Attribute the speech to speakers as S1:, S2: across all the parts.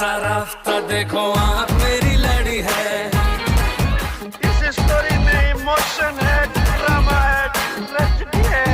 S1: राफ्ता राफ्ता देखो आँख मेरी लड़ी है।
S2: इस स्टोरी में इमोशन है, ड्रामा है, ट्रेजेडी है।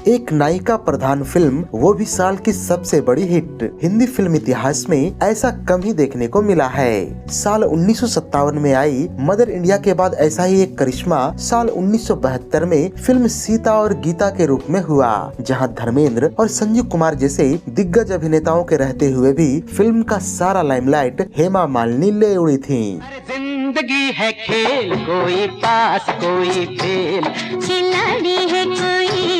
S3: एक नायिका प्रधान फिल्म, वो भी साल की सबसे बड़ी हिट। हिंदी फिल्म इतिहास में ऐसा कम ही देखने को मिला है। साल 1957 में आई मदर इंडिया के बाद ऐसा ही एक करिश्मा साल 1972 में फिल्म सीता और गीता के रूप में हुआ, जहां धर्मेंद्र और संजीव कुमार जैसे दिग्गज अभिनेताओं के रहते हुए भी फिल्म का सारा लाइमलाइट हेमा मालिनी ले उड़ी थी।
S4: जिंदगी है खेल, कोई पास कोई फेल, खिलाड़ी है कोई,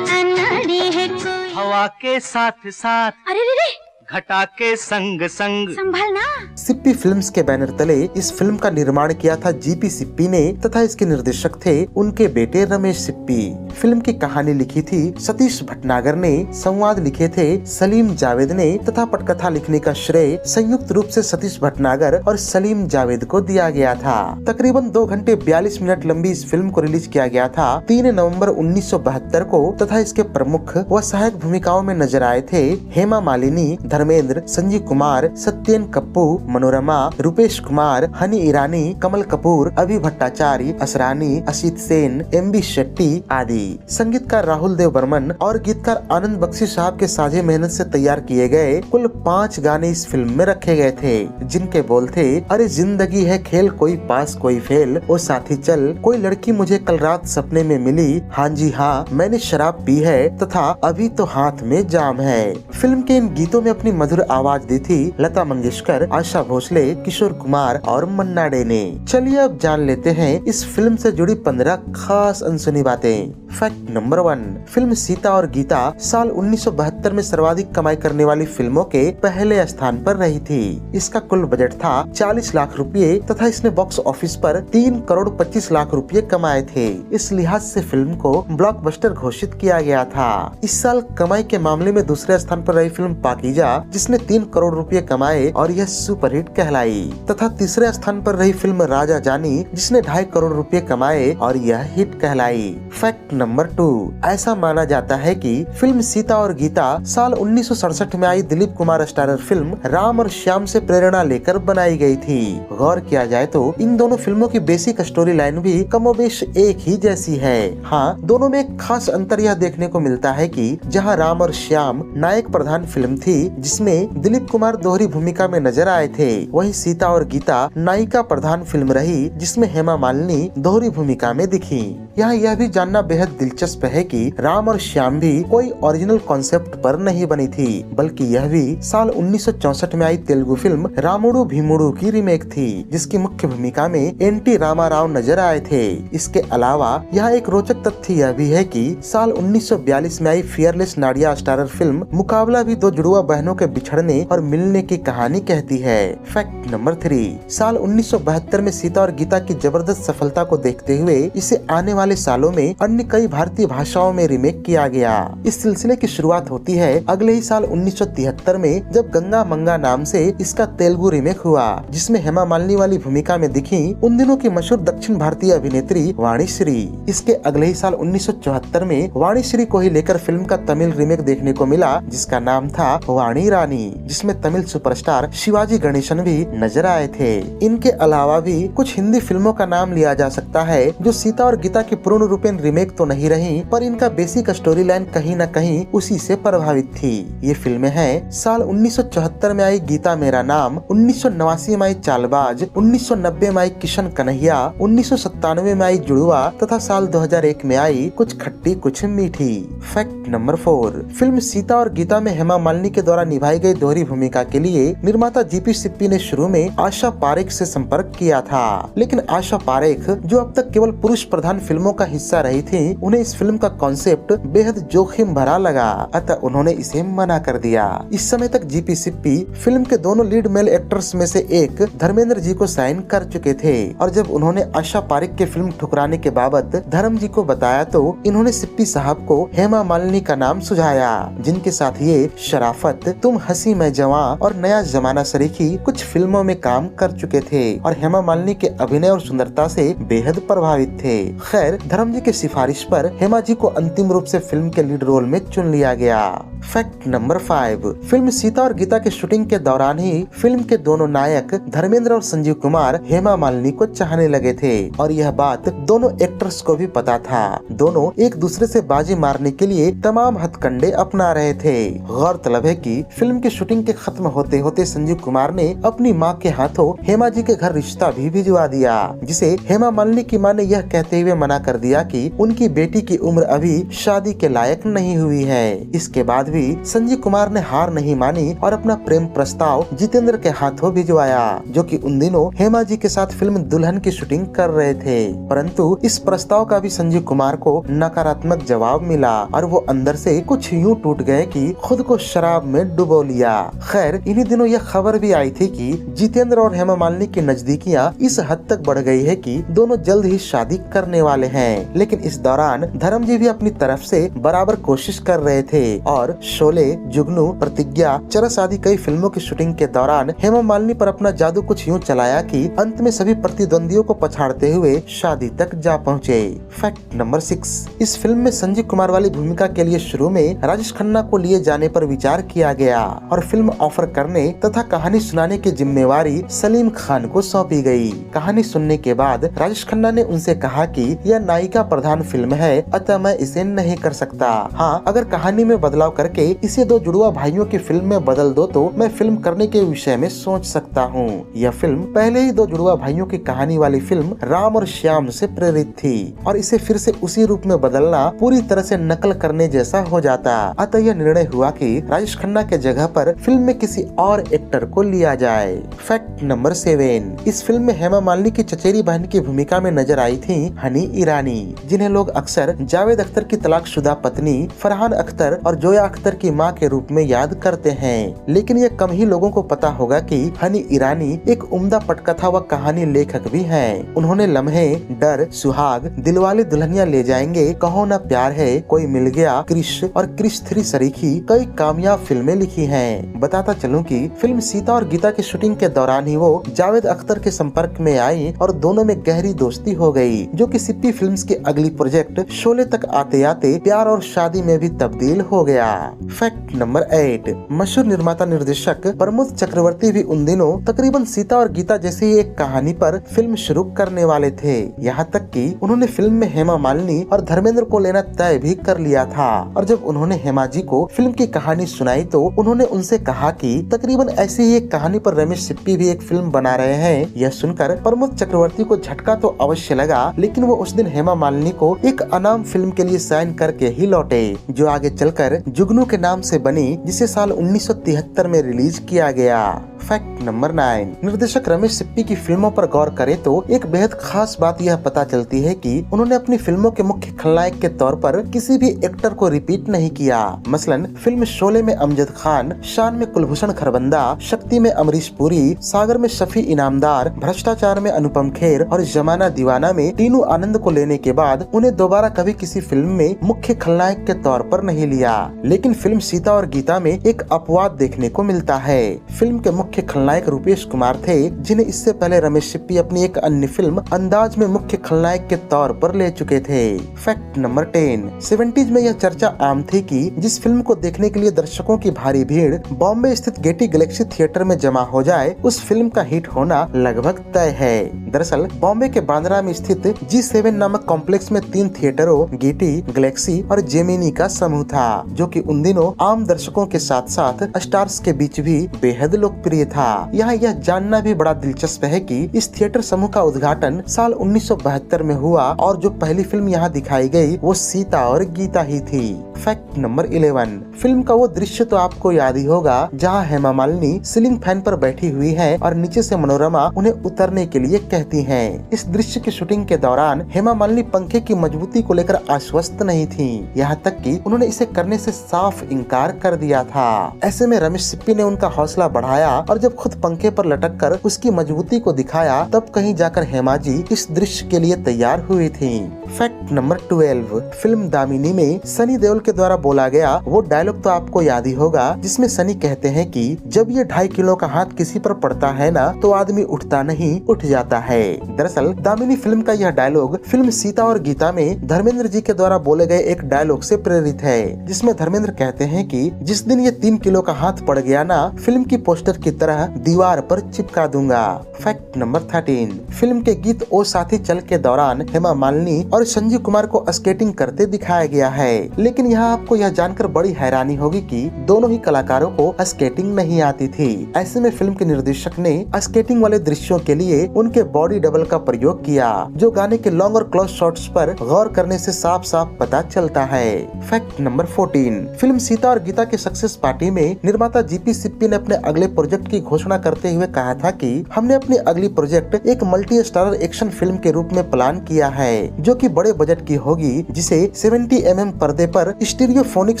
S4: अनाड़ी है कोई, हवा के साथ साथ, अरे रे रे, घटा के संग संग, संभालना।
S3: सिप्पी फिल्म्स के बैनर तले इस फिल्म का निर्माण किया था जीपी सिप्पी ने, तथा इसके निर्देशक थे उनके बेटे रमेश सिप्पी। फिल्म की कहानी लिखी थी सतीश भटनागर ने, संवाद लिखे थे सलीम जावेद ने, तथा पटकथा लिखने का श्रेय संयुक्त रूप से सतीश भटनागर और सलीम जावेद को दिया गया था। तकरीबन 2 घंटे 42 मिनट लंबी इस फिल्म को रिलीज किया गया था 3 नवंबर 1972 को, तथा इसके प्रमुख व सहायक भूमिकाओं में नजर आए थे हेमा मालिनी, धर्मेंद्र, संजीव कुमार, सत्येन कप्पू, मनोरमा, रूपेश कुमार, हनी ईरानी, कमल कपूर, अभि भट्टाचार्य, असरानी, असित सेन, एमबी शेट्टी आदि। संगीतकार राहुल देव बर्मन और गीतकार आनंद बख्शी साहब के साझे मेहनत से तैयार किए गए कुल 5 गाने इस फिल्म में रखे गए थे, जिनके बोल थे, अरे जिंदगी है खेल, कोई पास कोई फेल, ओ साथी चल, कोई लड़की मुझे कल रात सपने में मिली, हाँ जी हाँ मैंने शराब पी है, तथा अभी तो हाथ में जाम है। फिल्म के इन गीतों में अपनी मधुर आवाज दी थी लता मंगेशकर, आशा भोसले, किशोर कुमार और मन्ना डे ने। चलिए अब जान लेते हैं इस फिल्म से जुड़ी 15 खास अनसुनी बातें। फैक्ट नंबर 1, फिल्म सीता और गीता साल 1972 में सर्वाधिक कमाई करने वाली फिल्मों के पहले स्थान पर रही थी। इसका कुल बजट था 40 लाख रुपए, तथा इसने बॉक्स ऑफिस पर 3 करोड़ 25 लाख रुपए कमाए थे। इस लिहाज से फिल्म को ब्लॉकबस्टर घोषित किया गया था। इस साल कमाई के मामले में दूसरे स्थान पर रही फिल्म पाकीजा, जिसने 3 करोड़ रुपए कमाए और यह सुपरहिट कहलाई, तथा तीसरे स्थान पर रही फिल्म राजा जानी, जिसने 2.5 करोड़ रुपए कमाए और यह हिट कहलाई। फैक्ट नंबर 2, ऐसा माना जाता है कि फिल्म सीता और गीता साल 1967 में आई दिलीप कुमार स्टारर फिल्म राम और श्याम से प्रेरणा लेकर बनाई गई थी। गौर किया जाए तो इन दोनों फिल्मों की बेसिक स्टोरी लाइन भी कमोबेश एक ही जैसी है। हाँ, दोनों में एक खास अंतर यह देखने को मिलता है कि जहाँ राम और श्याम नायक प्रधान फिल्म थी, जिसमें दिलीप कुमार दोहरी भूमिका में नजर आए थे, वही सीता और गीता नायिका प्रधान फिल्म रही, जिसमें हेमा मालिनी दोहरी भूमिका में दिखी। यहाँ यह भी जानना बेहद दिलचस्प है कि राम और श्याम भी कोई ओरिजिनल कॉन्सेप्ट पर नहीं बनी थी, बल्कि यह भी साल 1964 में आई तेलुगु फिल्म रामुडू भीमुडू की रीमेक थी, जिसकी मुख्य भूमिका में एनटी रामाराव नजर आए थे। इसके अलावा यहाँ एक रोचक तथ्य यह भी है कि साल 1942 में आई फियरलेस नाडिया स्टारर फिल्म मुकाबला भी 2 जुड़वा बहनों के बिछड़ने और मिलने की कहानी कहती है। फैक्ट नंबर 3, साल 1972 में सीता और गीता की जबरदस्त सफलता को देखते हुए इसे आने वाले सालों में अन्य कई भारतीय भाषाओं में रीमेक किया गया। इस सिलसिले की शुरुआत होती है अगले ही साल 1973 में, जब गंगा मंगा नाम से इसका तेलुगु रीमेक हुआ, जिसमें हेमा मालिनी वाली भूमिका में दिखी उन दिनों की मशहूर दक्षिण भारतीय अभिनेत्री वाणीश्री। इसके अगले ही साल 1974 में वाणीश्री को ही लेकर फिल्म का तमिल रीमेक देखने को मिला, जिसका नाम था वाणी रानी, जिसमें तमिल सुपरस्टार शिवाजी गणेशन भी नजर आए थे। इनके अलावा भी कुछ हिंदी फिल्मों का नाम लिया जा सकता है जो सीता और गीता की पूर्ण रूपेण रीमेक तो नहीं रही, पर इनका बेसिक स्टोरी लाइन कहीं न कहीं उसी से प्रभावित थी। ये फिल्में हैं साल 1974 में आई गीता मेरा नाम, 1989 में आई चालबाज, 1990 में आई किशन कन्हैया, 1997 में आई जुड़वा, तथा साल 2001 में आई कुछ खट्टी कुछ मीठी। फैक्ट नंबर 4, फिल्म सीता और गीता में हेमा मालिनी के द्वारा निभाई गई दोहरी भूमिका के लिए निर्माता जीपी सिप्पी ने शुरू में आशा पारेख से संपर्क किया था, लेकिन आशा पारेख, जो अब तक केवल पुरुष प्रधान फिल्मों का हिस्सा रही थी, उन्हें इस फिल्म का कॉन्सेप्ट बेहद जोखिम भरा लगा, अतः उन्होंने इसे मना कर दिया। इस समय तक जीपी सिप्पी फिल्म के दोनों लीड मेल एक्टर्स में से एक धर्मेंद्र जी को साइन कर चुके थे, और जब उन्होंने आशा पारिक के फिल्म ठुकराने के बाबत धर्म जी को बताया तो इन्होंने सिप्पी साहब को हेमा मालिनी का नाम सुझाया, जिनके साथ ये शराफत, तुम हंसी मैं जवां और नया जमाना सरीखी कुछ फिल्मों में काम कर चुके थे और हेमा मालिनी के अभिनय और सुंदरता से बेहद प्रभावित थे। खैर, धर्म जी की सिफारिश पर हेमा जी को अंतिम रूप से फिल्म के लीड रोल में चुन लिया गया। फैक्ट नंबर 5, फिल्म सीता और गीता के शूटिंग के दौरान ही फिल्म के दोनों नायक धर्मेंद्र और संजीव कुमार हेमा मालिनी को चाहने लगे थे, और यह बात दोनों एक्टर्स को भी पता था। दोनों एक दूसरे से बाजी मारने के लिए तमाम हथकंडे अपना रहे थे। गौरतलब है कि फिल्म की शूटिंग के खत्म होते होते संजीव कुमार ने अपनी मां के हाथों हेमा जी के घर रिश्ता भी भिजवा दिया, जिसे हेमा मालिनी की मां ने यह कहते हुए मना कर दिया कि उनकी बेटी की उम्र अभी शादी के लायक नहीं हुई है। इसके बाद भी संजीव कुमार ने हार नहीं मानी और अपना प्रेम प्रस्ताव जितेंद्र के हाथों भिजवाया, जो कि उन दिनों हेमा जी के साथ फिल्म दुल्हन की शूटिंग कर रहे थे। परंतु इस प्रस्ताव का भी संजीव कुमार को नकारात्मक जवाब मिला और वो अंदर से कुछ यूं टूट गए कि खुद को शराब में डुबो लिया। खैर, इन्हीं दिनों यह खबर भी आई थी कि जितेंद्र और हेमा मालिनी की नजदीकियां इस हद तक बढ़ गई है कि दोनों जल्द ही शादी करने वाले हैं। लेकिन इस दौरान धर्म जी भी अपनी तरफ से बराबर कोशिश कर रहे थे और शोले, जुगनू, प्रतिज्ञा, चरस आदि कई फिल्मों की शूटिंग के दौरान हेमा मालिनी पर अपना जादू कुछ यूं चलाया कि अंत में सभी प्रतिद्वंदियों को पछाड़ते हुए शादी तक जा पहुंचे। फैक्ट नंबर 6, इस फिल्म में संजीव कुमार वाली भूमिका के लिए शुरू में राजेश खन्ना को लिए जाने पर विचार किया गया और फिल्म ऑफर करने तथा कहानी सुनाने की जिम्मेवारी सलीम खान को सौंपी गई। कहानी सुनने के बाद राजेश खन्ना ने उनसे कहा कि यह नायिका प्रधान फिल्म है, अतः मैं इसे नहीं कर सकता। हाँ, अगर कहानी में बदलाव करके इसे दो जुड़वा भाइयों की फिल्म में बदल दो तो मैं फिल्म करने के विषय में सोच सकता हूँ। यह फिल्म पहले ही दो जुड़वा भाइयों की कहानी वाली फिल्म राम और श्याम से प्रेरित थी और इसे फिर से उसी रूप में बदलना पूरी तरह से नकल करने जैसा हो जाता। अतः यह निर्णय हुआ कि राजेश खन्ना के जगह पर फिल्म में किसी और एक्टर को लिया जाए। फैक्ट नंबर 7, इस फिल्म में हेमा मालिनी की चचेरी बहन की भूमिका में नजर आई थी हनी ईरानी, जिन्हें लोग अक्सर जावेद अख्तर की तलाकशुदा पत्नी फरहान अख्तर और जोया अख्तर की मां के रूप में याद करते हैं। लेकिन यह कम ही लोगों को पता होगा कि हनी ईरानी एक उम्दा पटकथा व कहानी लेखक भी हैं। उन्होंने लम्हे, डर, सुहाग, दिलवाले दुल्हनिया ले जाएंगे, कहो ना प्यार है, कोई मिल गया, क्रिश और क्रिश 3 सरीखी कई कामयाब फिल्में लिखी हैं। बताता चलूं कि फिल्म सीता और गीता की शूटिंग के दौरान ही वो जावेद अख्तर के संपर्क में आई और दोनों में गहरी दोस्ती हो गई, जो कि सिप्पी फिल्म्स की अगली प्रोजेक्ट शोले तक आते आते प्यार और शादी में भी तब्दील हो गया। फैक्ट नंबर 8, मशहूर निर्माता निर्देशक प्रमोद चक्रवर्ती भी उन दिनों तकरीबन सीता और गीता जैसी ही एक कहानी पर फिल्म शुरू करने वाले थे। यहाँ तक कि उन्होंने फिल्म में हेमा मालिनी और धर्मेंद्र को लेना तय भी कर लिया था और जब उन्होंने हेमा जी को फिल्म की कहानी सुनाई तो उन्होंने उनसे कहा कि तकरीबन ऐसी ही एक कहानी पर रमेश सिप्पी भी एक फिल्म बना रहे हैं। यह सुनकर प्रमोद चक्रवर्ती को झटका तो अवश्य लगा, लेकिन वो उस दिन हेमा मालिनी को एक अनाम फिल्म के लिए साइन करके ही लौटे, जो आगे चलकर जुगनू के नाम से बनी, जिसे साल 1973 में रिलीज किया गया। फैक्ट नंबर 9, निर्देशक रमेश सिप्पी की फिल्मों पर गौर करें तो एक बेहद खास बात यह पता चलती है कि उन्होंने अपनी फिल्मों के मुख्य खलनायक के तौर पर किसी भी एक्टर को रिपीट नहीं किया। मसलन फिल्म शोले में अमजद खान, शान में कुलभूषण खरबंदा, शक्ति में अमरीश पुरी, सागर में शफी इनामदार, भ्रष्टाचार में अनुपम खेर और जमाना दीवाना में टीनू आनंद को लेने के बाद उन्हें दोबारा कभी किसी फिल्म में मुख्य खलनायक के तौर पर नहीं लिया। लेकिन फिल्म सीता और गीता में एक अपवाद देखने को मिलता है। फिल्म के मुख्य खलनायक रूपेश कुमार थे, जिन्हें इससे पहले रमेश सिप्पी अपनी एक अन्य फिल्म अंदाज में मुख्य खलनायक के तौर पर ले चुके थे। फैक्ट नंबर 10, 70s में यह चर्चा आम थी कि जिस फिल्म को देखने के लिए दर्शकों की भारी भीड़ बॉम्बे स्थित गेटी गैलेक्सी थिएटर में जमा हो जाए, उस फिल्म का हिट होना लगभग तय है। दरअसल बॉम्बे के बांद्रा में स्थित G7 नामक कॉम्प्लेक्स में 3 थिएटरों गेटी, गैलेक्सी और जेमिनी का समूह था, जो कि उन दिनों आम दर्शकों के साथ साथ स्टार्स के बीच भी बेहद लोकप्रिय था। यहाँ यह जानना भी बड़ा दिलचस्प है कि इस थिएटर समूह का उद्घाटन साल 1972 में हुआ और जो पहली फिल्म यहाँ दिखाई गई वो सीता और गीता ही थी। फैक्ट नंबर 11, फिल्म का वो दृश्य तो आपको याद ही होगा जहाँ हेमा मालिनी सीलिंग फैन पर बैठी हुई है और नीचे से मनोरमा उन्हें उतरने के लिए कहती हैं। इस दृश्य की शूटिंग के दौरान हेमा मालिनी पंखे की मजबूती को लेकर आश्वस्त नहीं थी, यहाँ तक कि उन्होंने इसे करने से साफ इनकार कर दिया था। ऐसे में रमेश सिप्पी ने उनका हौसला बढ़ाया और जब खुद पंखे पर लटक कर उसकी मजबूती को दिखाया तब कहीं जाकर हेमा जी इस दृश्य के लिए तैयार हुई थी। फैक्ट नंबर 12, फिल्म दामिनी में सनी देओल के द्वारा बोला गया वो डायलॉग तो आपको याद ही होगा जिसमें सनी कहते हैं कि जब ये 2.5 किलो का हाथ किसी पर पड़ता है ना तो आदमी उठता नहीं उठ जाता है। दरअसल दामिनी फिल्म का यह डायलॉग फिल्म सीता और गीता में धर्मेंद्र जी के द्वारा बोले गए एक डायलॉग से प्रेरित है, जिसमें धर्मेंद्र कहते हैं कि जिस दिन ये 3 किलो का हाथ पड़ गया ना फिल्म की पोस्टर की तरह दीवार पर चिपका दूंगा। फैक्ट नंबर 13, फिल्म के गीत ओ साथी चल के दौरान हेमा मालिनी और संजीव कुमार को स्केटिंग करते दिखाया गया है, लेकिन यहाँ आपको यह जानकर बड़ी हैरानी होगी कि दोनों ही कलाकारों को स्केटिंग नहीं आती थी। ऐसे में फिल्म के निर्देशक ने स्केटिंग वाले दृश्यों के लिए उनके बॉडी डबल का प्रयोग किया, जो गाने के लॉन्ग और क्लोज शॉट्स पर गौर करने से साफ साफ पता चलता है। फैक्ट नंबर 14, फिल्म सीता और गीता के सक्सेस पार्टी में निर्माता जीपी सिप्पी ने अपने अगले प्रोजेक्ट की घोषणा करते हुए कहा था कि हमने अपनी अगली प्रोजेक्ट एक मल्टी स्टारर एक्शन फिल्म के रूप में प्लान किया है, जो कि बड़े बजट की होगी, जिसे 70 mm पर्दे पर स्टीरियोफोनिक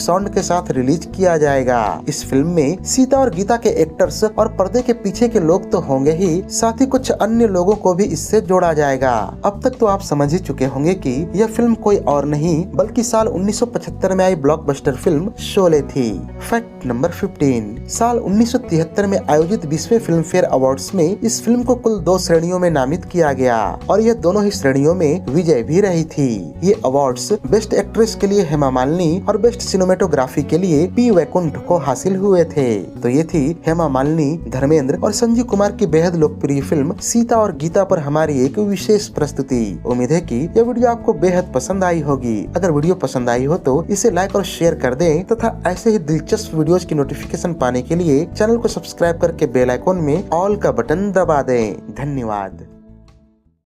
S3: साउंड के साथ रिलीज किया जाएगा। इस फिल्म में सीता और गीता के एक्टर्स और पर्दे के पीछे के लोग तो होंगे ही, साथ ही कुछ अन्य लोगों को भी इससे जोड़ा जाएगा। अब तक तो आप समझ ही चुके होंगे कि यह फिल्म कोई और नहीं बल्कि साल 1975 में आई ब्लॉकबस्टर फिल्म शोले थी। फैक्ट नंबर 15, साल 1973 में आयोजित 20वें फिल्म फेयर अवार्ड्स में इस फिल्म को कुल 2 श्रेणियों में नामित किया गया और यह दोनों ही श्रेणियों में विजय भी रही थी। ये अवार्ड्स बेस्ट एक्ट्रेस के लिए हेमा मालिनी और बेस्ट सिनेमेटोग्राफी के लिए पी वैकुंठ को हासिल हुए थे। तो ये थी हेमा मालिनी, धर्मेंद्र और संजीव कुमार की बेहद लोकप्रिय फिल्म सीता और गीता पर हमारी एक विशेष प्रस्तुति। उम्मीद है कि यह वीडियो आपको बेहद पसंद आई होगी। अगर वीडियो पसंद आई हो तो इसे लाइक और शेयर कर दें तथा ऐसे ही दिलचस्प वीडियोस की नोटिफिकेशन पाने के लिए चैनल को सब्सक्राइब करके बेल आइकॉन में ऑल का बटन दबा दें। धन्यवाद।